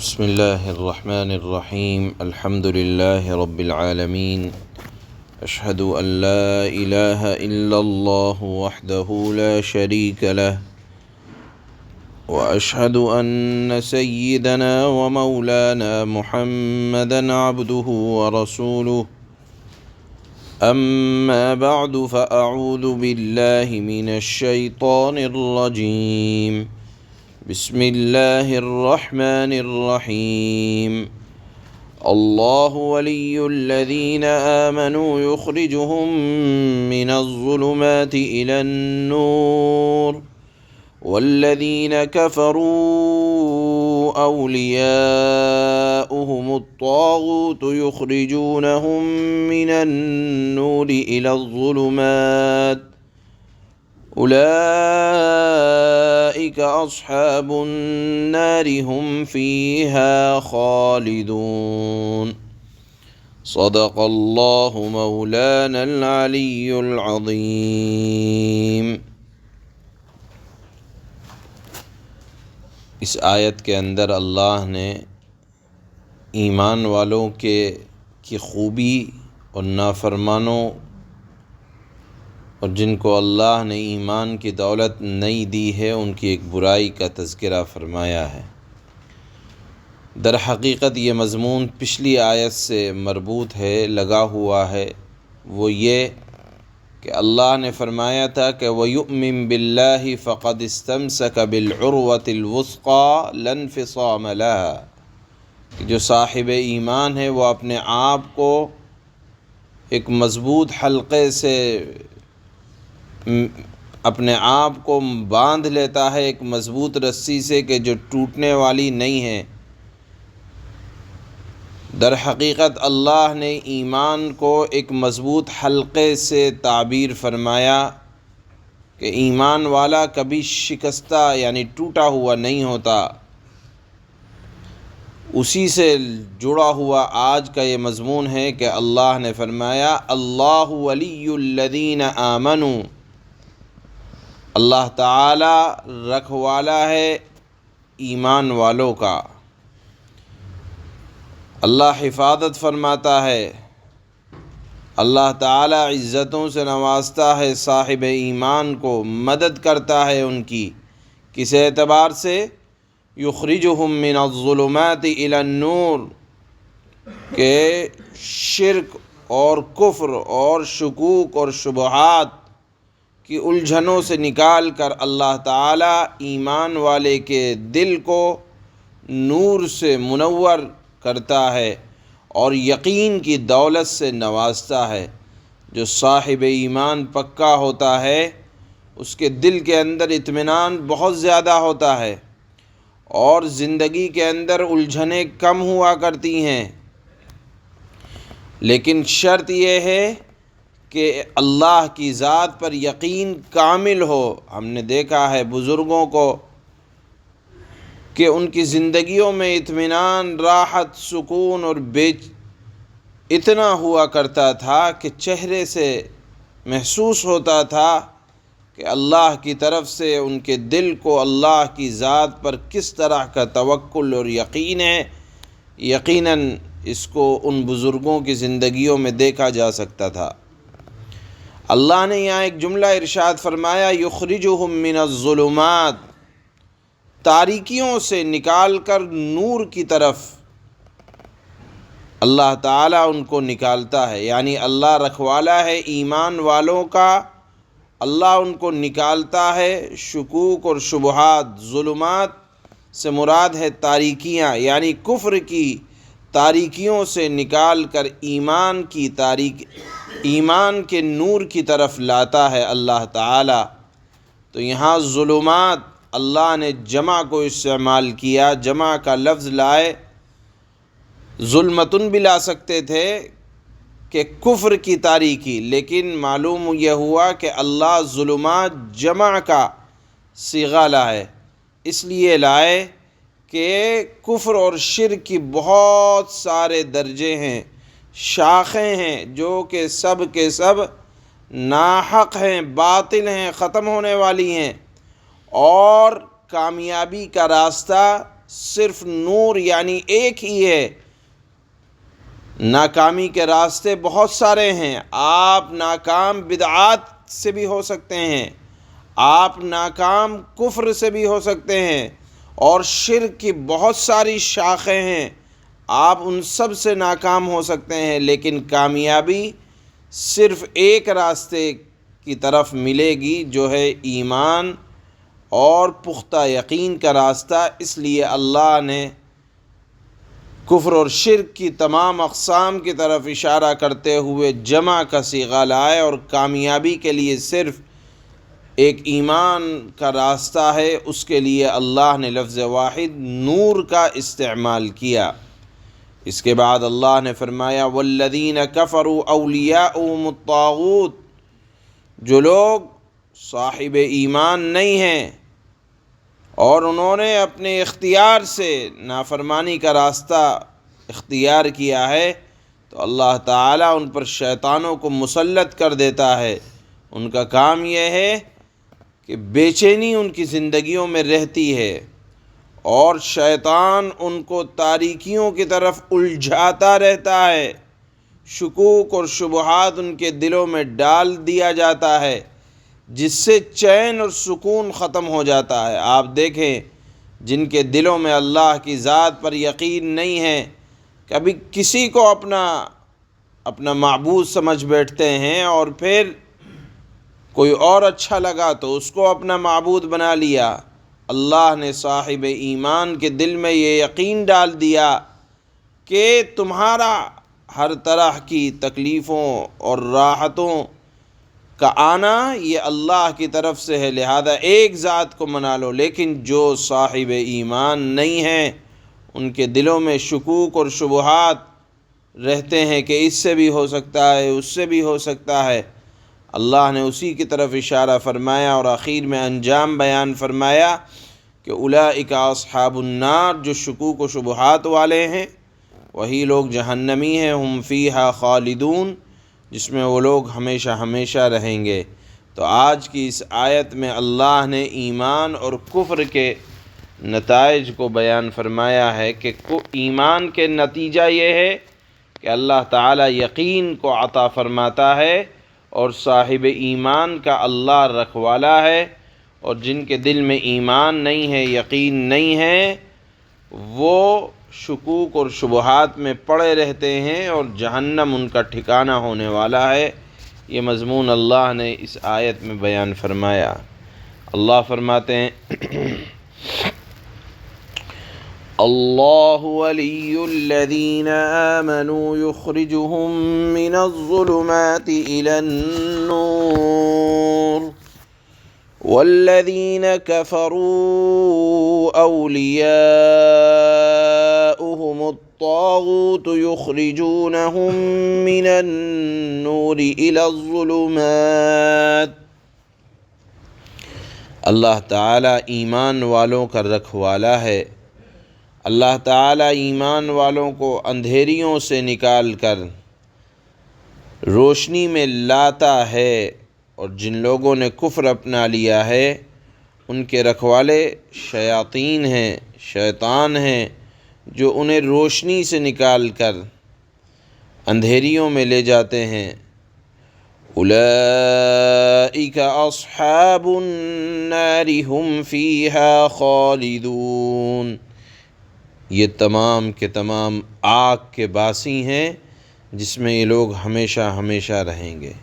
بسم اللہ الرحمن الرحیم الحمد للہ رب العالمین اشہد ان لا الہ الا اللہ وحدہ لا شریک لہ واشہد ان سیدنا ومولانا محمدا عبدہ ورسولہ اما بعد فاعوذ باللہ من الشیطان الرجیم بسم اللہ الرحمن الرحیم اللہ ولی الذین آمنوا یخرجهم من الظلمات إلى النور والذین کفروا اولیاؤهم الطاغوت یخرجونهم من النور إلى الظلمات اولئک اصحاب النار هم فیہا خالدون صدق اللہ مولانا العلی العظیم۔ اس آیت کے اندر اللہ نے ایمان والوں کی خوبی اور نافرمانوں اور جن کو اللہ نے ایمان کی دولت نہیں دی ہے ان کی ایک برائی کا تذکرہ فرمایا ہے۔ در حقیقت یہ مضمون پچھلی آیت سے مربوط ہے، لگا ہوا ہے۔ وہ یہ کہ اللہ نے فرمایا تھا کہ وَيُؤْمِن بِاللَّهِ فَقَدِ اسْتَمْسَكَ بِالْعُرْوَةِ الْوُثْقَى لَا انفصام لَهَا، کہ جو صاحب ایمان ہے وہ اپنے آپ کو ایک مضبوط حلقے سے اپنے آپ کو باندھ لیتا ہے، ایک مضبوط رسی سے کہ جو ٹوٹنے والی نہیں ہے۔ در حقیقت اللہ نے ایمان کو ایک مضبوط حلقے سے تعبیر فرمایا کہ ایمان والا کبھی شکستہ یعنی ٹوٹا ہوا نہیں ہوتا۔ اسی سے جڑا ہوا آج کا یہ مضمون ہے کہ اللہ نے فرمایا اللہ ولی الذین آمنوا، اللہ تعالی رکھوالا ہے ایمان والوں کا، اللہ حفاظت فرماتا ہے، اللہ تعالی عزتوں سے نوازتا ہے صاحب ایمان کو، مدد کرتا ہے ان کی۔ کس اعتبار سے؟ یخرجہم من الظلمات إلی النور، کہ شرک اور کفر اور شکوک اور شبہات کی الجھنوں سے نکال کر اللہ تعالیٰ ایمان والے کے دل کو نور سے منور کرتا ہے اور یقین کی دولت سے نوازتا ہے۔ جو صاحب ایمان پکا ہوتا ہے اس کے دل کے اندر اطمینان بہت زیادہ ہوتا ہے اور زندگی کے اندر الجھنیں کم ہوا کرتی ہیں، لیکن شرط یہ ہے کہ اللہ کی ذات پر یقین کامل ہو۔ ہم نے دیکھا ہے بزرگوں کو کہ ان کی زندگیوں میں اطمینان، راحت، سکون اور اتنا ہوا کرتا تھا کہ چہرے سے محسوس ہوتا تھا کہ اللہ کی طرف سے ان کے دل کو اللہ کی ذات پر کس طرح کا توکل اور یقین ہے۔ یقیناً اس کو ان بزرگوں کی زندگیوں میں دیکھا جا سکتا تھا۔ اللہ نے یہاں ایک جملہ ارشاد فرمایا یخرجہم من الظلمات، تاریکیوں سے نکال کر نور کی طرف اللہ تعالیٰ ان کو نکالتا ہے، یعنی اللہ رکھوالا ہے ایمان والوں کا، اللہ ان کو نکالتا ہے شکوک اور شبہات۔ ظلمات سے مراد ہے تاریکیاں، یعنی کفر کی تاریکیوں سے نکال کر ایمان کے نور کی طرف لاتا ہے اللہ تعالی۔ تو یہاں ظلمات اللہ نے جمع کو استعمال کیا، جمع کا لفظ لائے، ظلمتن بھی لا سکتے تھے کہ کفر کی تاریکی، لیکن معلوم یہ ہوا کہ اللہ ظلمات جمع کا صیغہ لائے، اس لیے لائے کہ کفر اور شرک کی بہت سارے درجے ہیں، شاخیں ہیں جو کہ سب کے سب ناحق ہیں، باطل ہیں، ختم ہونے والی ہیں، اور کامیابی کا راستہ صرف نور یعنی ایک ہی ہے۔ ناکامی کے راستے بہت سارے ہیں، آپ ناکام بدعات سے بھی ہو سکتے ہیں، آپ ناکام کفر سے بھی ہو سکتے ہیں، اور شرک کی بہت ساری شاخیں ہیں، آپ ان سب سے ناکام ہو سکتے ہیں، لیکن کامیابی صرف ایک راستے کی طرف ملے گی جو ہے ایمان اور پختہ یقین کا راستہ۔ اس لیے اللہ نے کفر اور شرک کی تمام اقسام کی طرف اشارہ کرتے ہوئے جمع کا صیغہ لائے، اور کامیابی کے لیے صرف ایک ایمان کا راستہ ہے، اس کے لیے اللہ نے لفظ واحد نور کا استعمال کیا۔ اس کے بعد اللہ نے فرمایا والذین کفروا اولیاؤہم الطاغوت، جو لوگ صاحب ایمان نہیں ہیں اور انہوں نے اپنے اختیار سے نافرمانی کا راستہ اختیار کیا ہے، تو اللہ تعالیٰ ان پر شیطانوں کو مسلط کر دیتا ہے۔ ان کا کام یہ ہے کہ بے چینی ان کی زندگیوں میں رہتی ہے، اور شیطان ان کو تاریکیوں کی طرف الجھاتا رہتا ہے، شکوک اور شبہات ان کے دلوں میں ڈال دیا جاتا ہے، جس سے چین اور سکون ختم ہو جاتا ہے۔ آپ دیکھیں جن کے دلوں میں اللہ کی ذات پر یقین نہیں ہے، کبھی کسی کو اپنا معبود سمجھ بیٹھتے ہیں، اور پھر کوئی اور اچھا لگا تو اس کو اپنا معبود بنا لیا۔ اللہ نے صاحب ایمان کے دل میں یہ یقین ڈال دیا کہ تمہارا ہر طرح کی تکلیفوں اور راحتوں کا آنا یہ اللہ کی طرف سے ہے، لہذا ایک ذات کو منا لو۔ لیکن جو صاحب ایمان نہیں ہیں ان کے دلوں میں شکوک اور شبہات رہتے ہیں کہ اس سے بھی ہو سکتا ہے، اس سے بھی ہو سکتا ہے۔ اللہ نے اسی کی طرف اشارہ فرمایا اور آخر میں انجام بیان فرمایا کہ اولئک اصحاب النار، جو شکوک و شبہات والے ہیں وہی لوگ جہنمی ہیں، ہم فیہا خالدون، جس میں وہ لوگ ہمیشہ ہمیشہ رہیں گے۔ تو آج کی اس آیت میں اللہ نے ایمان اور کفر کے نتائج کو بیان فرمایا ہے کہ ایمان کے نتیجہ یہ ہے کہ اللہ تعالیٰ یقین کو عطا فرماتا ہے، اور صاحب ایمان کا اللہ رکھوالا ہے، اور جن کے دل میں ایمان نہیں ہے، یقین نہیں ہے، وہ شکوک اور شبہات میں پڑے رہتے ہیں، اور جہنم ان کا ٹھکانہ ہونے والا ہے۔ یہ مضمون اللہ نے اس آیت میں بیان فرمایا۔ اللہ فرماتے ہیں اللہ ولی الذین آمنوا یخرجهم من الظلمات الى النور والذین کفروا اولیاؤہم الطاغوت یخرجونہم من النور الى الظلمات۔ اللہ تعالیٰ ایمان والوں کا رکھوالا ہے۔ اللہ تعالیٰ ایمان والوں کو اندھیریوں سے نکال کر روشنی میں لاتا ہے، اور جن لوگوں نے کفر اپنا لیا ہے ان کے رکھوالے شیاطین ہیں، شیطان ہیں، جو انہیں روشنی سے نکال کر اندھیریوں میں لے جاتے ہیں۔ اولئک اصحاب النار هم فیہا خالدون، یہ تمام کے تمام آگ کے باسی ہیں جس میں یہ لوگ ہمیشہ ہمیشہ رہیں گے۔